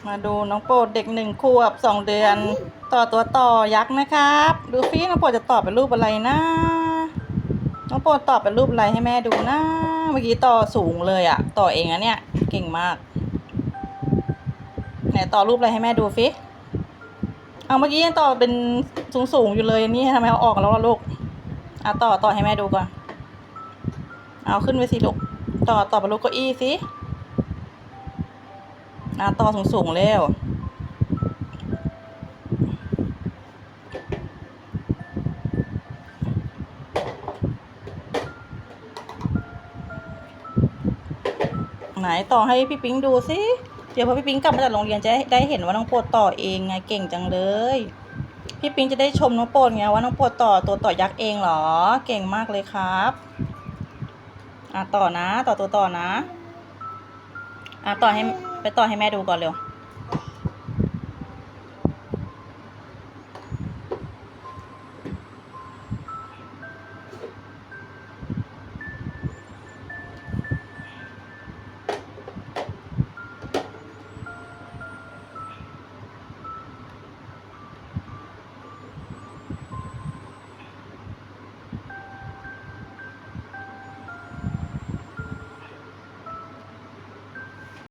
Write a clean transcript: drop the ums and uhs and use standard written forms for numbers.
มาดูน้องโปรดเด็ก1 ขวบ 2 เดือนต่อตัวต่อยักษ์นะครับดูฟิน้องโปรดจะต่อเป็นรูปอะไรนะน้องโปรดต่อเป็นรูปอะไรให้แม่ดูนะเมื่อกี้ต่อสูงเลยอะต่อเองอะเนี่ยเก่งมากไหนต่อรูปอะไรให้แม่ดูฟิเอาเมื่อกี้ยังต่อเป็นสูงอยู่เลยนี่ทำไมเอาออกแล้วล่ะลูกต่อให้แม่ดูก่อนเอาขึ้นไปสิลูกต่อเป็นรูปเก้าอี้สิต่อสูงเร็วไหนต่อให้พี่ปิ๊งดูสิเดี๋ยวพอพี่ปิ๊งกลับมาจากโรงเรียนจะได้เห็นว่าน้องโปรดต่อเองไงเก่งจังเลยพี่ปิ๊งจะได้ชมน้องโปรดไงว่าน้องโปรดต่อตัวต่อยักษ์เองเหรอเก่งมากเลยครับต่อนะต่อตัวต่อนะต่อให้แม่ดูก่อนเร็ว